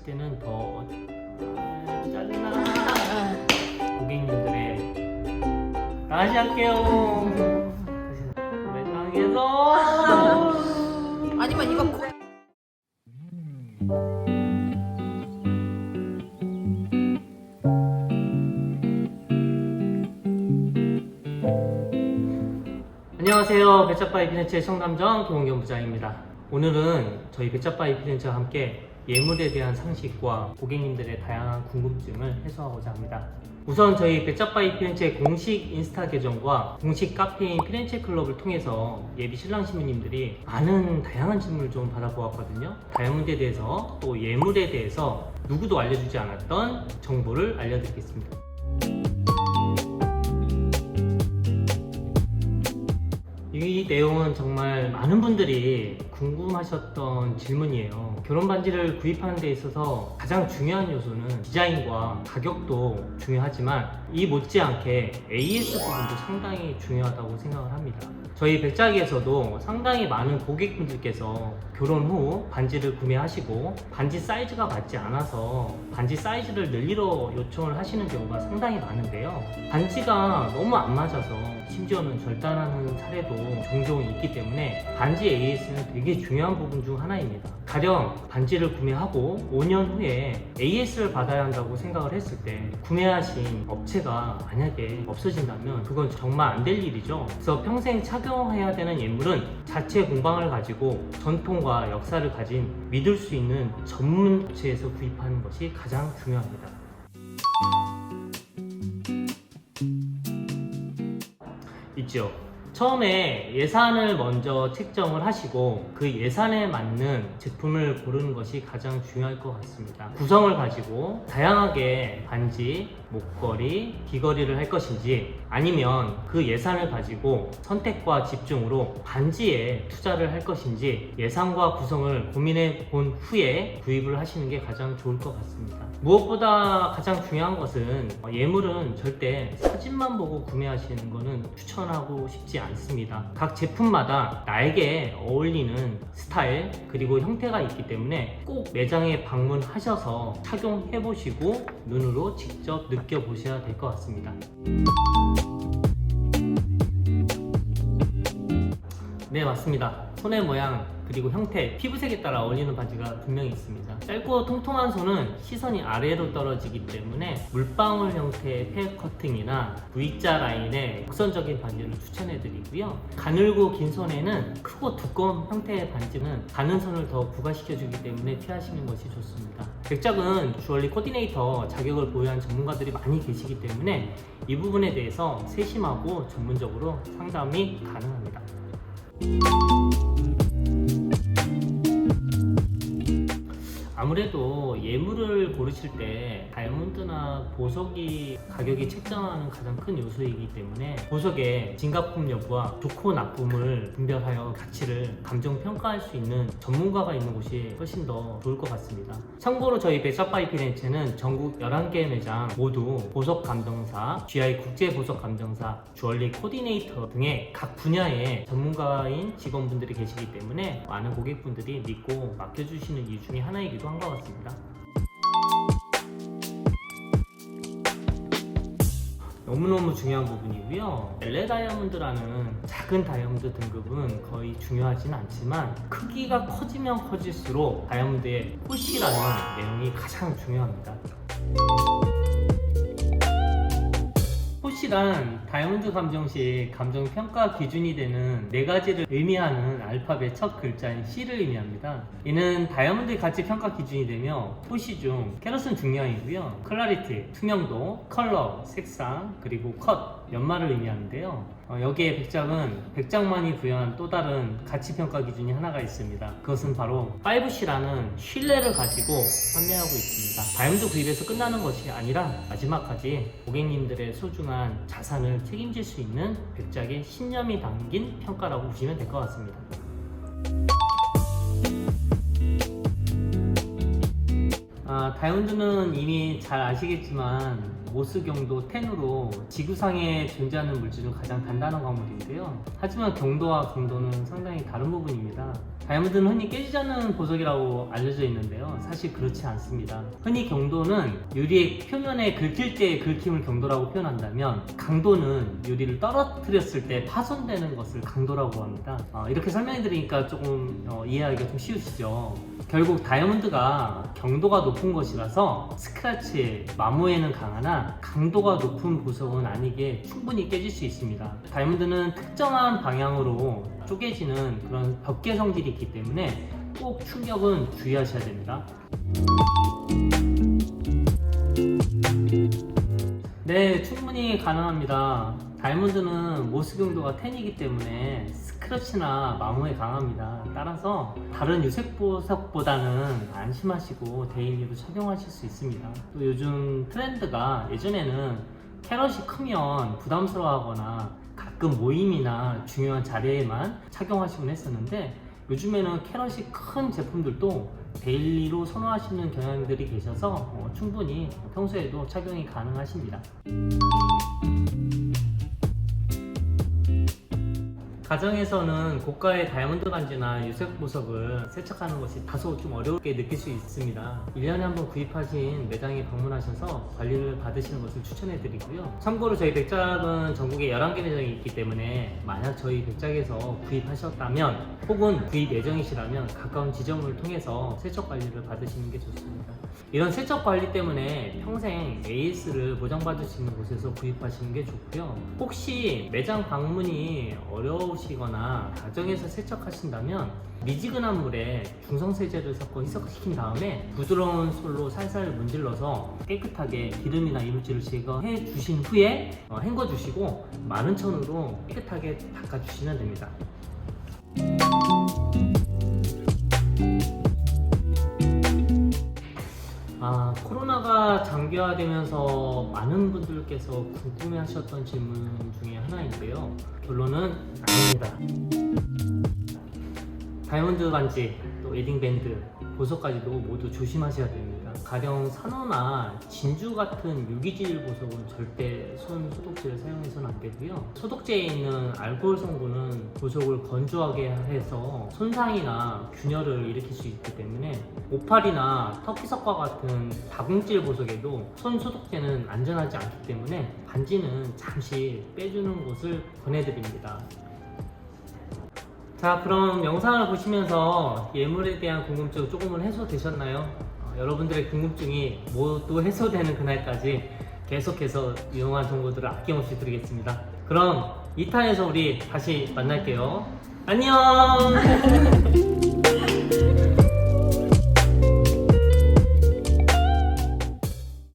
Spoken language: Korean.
때는 더 짜증나. 고객님들의 다시 할게요. 매장에서 아니면 이거 안녕하세요. 배짜바이 피렌체 청담점 김홍경 부장입니다. 오늘은 저희 배짜바이 피렌체와 함께 예물에 대한 상식과 고객님들의 다양한 궁금증을 해소하고자 합니다. 우선 저희 배짜바이 피렌체 공식 인스타 계정과 공식 카페인 피렌체 클럽을 통해서 예비 신랑 신부님들이 많은 다양한 질문을 좀 받아보았거든요. 다이아몬드에 대해서 또 예물에 대해서 누구도 알려주지 않았던 정보를 알려드리겠습니다. 이 내용은 정말 많은 분들이 궁금하셨던 질문이에요. 결혼 반지를 구입하는 데 있어서 가장 중요한 요소는 디자인과 가격도 중요하지만 이 못지않게 AS 부분도 상당히 중요하다고 생각을 합니다. 저희 백작에서도 상당히 많은 고객분들께서 결혼 후 반지를 구매하시고 반지 사이즈가 맞지 않아서 반지 사이즈를 늘리러 요청을 하시는 경우가 상당히 많은데요. 반지가 너무 안 맞아서 심지어는 절단하는 사례도 종종 있기 때문에 반지 AS는 되게 중요한 부분 중 하나입니다. 가령 반지를 구매하고 5년 후에 AS를 받아야 한다고 생각을 했을 때 구매하신 업체가 만약에 없어진다면 그건 정말 안 될 일이죠. 그래서 평생 착용해야 되는 예물은 자체 공방을 가지고 전통과 역사를 가진 믿을 수 있는 전문 업체에서 구입하는 것이 가장 중요합니다. 있죠. 처음에 예산을 먼저 책정을 하시고 그 예산에 맞는 제품을 고르는 것이 가장 중요할 것 같습니다. 구성을 가지고 다양하게 반지, 목걸이, 귀걸이를 할 것인지 아니면 그 예산을 가지고 선택과 집중으로 반지에 투자를 할 것인지 예산과 구성을 고민해 본 후에 구입을 하시는 게 가장 좋을 것 같습니다. 무엇보다 가장 중요한 것은 예물은 절대 사진만 보고 구매하시는 것은 추천하고 싶지 않습니다. 각 제품마다 나에게 어울리는 스타일 그리고 형태가 있기 때문에 꼭 매장에 방문하셔서 착용해 보시고 눈으로 직접 느껴보셔야 될 것 같습니다. 네, 맞습니다. 손의 모양 그리고 형태, 피부색에 따라 어울리는 반지가 분명히 있습니다. 짧고 통통한 손은 시선이 아래로 떨어지기 때문에 물방울 형태의 페어 커팅이나 V자 라인의 곡선적인 반지를 추천해드리고요. 가늘고 긴 손에는 크고 두꺼운 형태의 반지는 가는 선을 더 부각시켜주기 때문에 피하시는 것이 좋습니다. 백작은 주얼리 코디네이터 자격을 보유한 전문가들이 많이 계시기 때문에 이 부분에 대해서 세심하고 전문적으로 상담이 가능합니다. 아무래도 예물을 고르실 때 다이아몬드나 보석이 가격이 책정하는 가장 큰 요소이기 때문에 보석의 진가품 여부와 좋고 나쁨을 분별하여 가치를 감정 평가할 수 있는 전문가가 있는 곳이 훨씬 더 좋을 것 같습니다. 참고로 저희 배짜바이 피렌체는 전국 11개 매장 모두 보석 감정사, GI 국제 보석 감정사, 주얼리 코디네이터 등의 각 분야의 전문가인 직원분들이 계시기 때문에 많은 고객분들이 믿고 맡겨주시는 이유 중에 하나이기도 한 것 같습니다. 너무너무 중요한 부분이고요. LA 다이아몬드라는 작은 다이아몬드 등급은 거의 중요하지는 않지만 크기가 커지면 커질수록 다이아몬드의 푸시라는 내용이 가장 중요합니다. 푸시란 다이아몬드 감정시 감정 평가 기준이 되는 4가지를 의미하는 알파벳 첫 글자인 C를 의미합니다. 이는 다이아몬드 가치 평가 기준이 되며 푸시 중 캐럿은 중량이고요. 클라리티, 투명도, 컬러, 색상, 그리고 컷, 연말을 의미하는데요. 여기에 백작은 백작만이 부여한 또 다른 가치 평가 기준이 하나가 있습니다. 그것은 바로 5C라는 신뢰를 가지고 판매하고 있습니다. 다이아몬드 구입에서 끝나는 것이 아니라 마지막까지 고객님들의 소중한 자산을 책임질 수 있는 백작의 신념이 담긴 평가라고 보시면 될 것 같습니다. 다이아몬드는 이미 잘 아시겠지만 모스경도 10으로 지구상에 존재하는 물질 중 가장 단단한 광물인데요. 하지만 경도와 강도는 상당히 다른 부분입니다. 다이아몬드는 흔히 깨지지 않는 보석이라고 알려져 있는데요. 사실 그렇지 않습니다. 흔히 경도는 유리의 표면에 긁힐 때의 긁힘을 경도라고 표현한다면, 강도는 유리를 떨어뜨렸을 때 파손되는 것을 강도라고 합니다. 이렇게 설명해 드리니까 조금 이해하기가 좀 쉬우시죠? 결국 다이아몬드가 경도가 높은 것이라서 스크래치, 마모에는 강하나 강도가 높은 보석은 아니게 충분히 깨질 수 있습니다. 다이아몬드는 특정한 방향으로 쪼개지는 그런 덮개 성질이 있기 때문에 꼭 충격은 주의하셔야 됩니다. 네, 충분히 가능합니다. 다이아몬드는 모스 경도가 10이기 때문에 스크래치나 마모에 강합니다. 따라서 다른 유색 보석보다는 안심하시고 데일리로 착용하실 수 있습니다. 또 요즘 트렌드가, 예전에는 캐럿이 크면 부담스러워하거나 가끔 모임이나 중요한 자리에만 착용하시곤 했었는데, 요즘에는 캐럿이 큰 제품들도 데일리로 선호하시는 경향들이 계셔서 충분히 평소에도 착용이 가능하십니다. 가정에서는 고가의 다이아몬드 반지나 유색 보석을 세척하는 것이 다소 좀 어렵게 느낄 수 있습니다. 1년에 한 번 구입하신 매장에 방문하셔서 관리를 받으시는 것을 추천해 드리고요. 참고로 저희 백작은 전국에 11개 매장이 있기 때문에, 만약 저희 백작에서 구입하셨다면 혹은 구입 예정이시라면 가까운 지점을 통해서 세척 관리를 받으시는 게 좋습니다. 이런 세척 관리 때문에 평생 AS를 보장받을 수 있는 곳에서 구입하시는 게 좋고요. 혹시 매장 방문이 어려우시거나 가정에서 세척하신다면 미지근한 물에 중성세제를 섞어 희석시킨 다음에 부드러운 솔로 살살 문질러서 깨끗하게 기름이나 이물질을 제거해 주신 후에 헹궈 주시고 마른 천으로 깨끗하게 닦아 주시면 됩니다. 코로나가 장기화되면서 많은 분들께서 궁금해하셨던 질문 중에 하나인데요. 결론은 아닙니다. 다이아몬드 반지, 또 웨딩 밴드, 보석까지도 모두 조심하셔야 됩니다. 가령 산호나 진주 같은 유기질 보석은 절대 손 소독제를 사용해서는 안 되고요. 소독제에 있는 알코올 성분은 보석을 건조하게 해서 손상이나 균열을 일으킬 수 있기 때문에, 오팔이나 터키석과 같은 다공질 보석에도 손 소독제는 안전하지 않기 때문에 반지는 잠시 빼주는 것을 권해드립니다. 자, 그럼 영상을 보시면서 예물에 대한 궁금증 조금은 해소되셨나요? 여러분들의 궁금증이 모두 해소되는 그날까지 계속해서 유용한 정보들을 아낌없이 드리겠습니다. 그럼 2탄에서 우리 다시 만날게요. 안녕!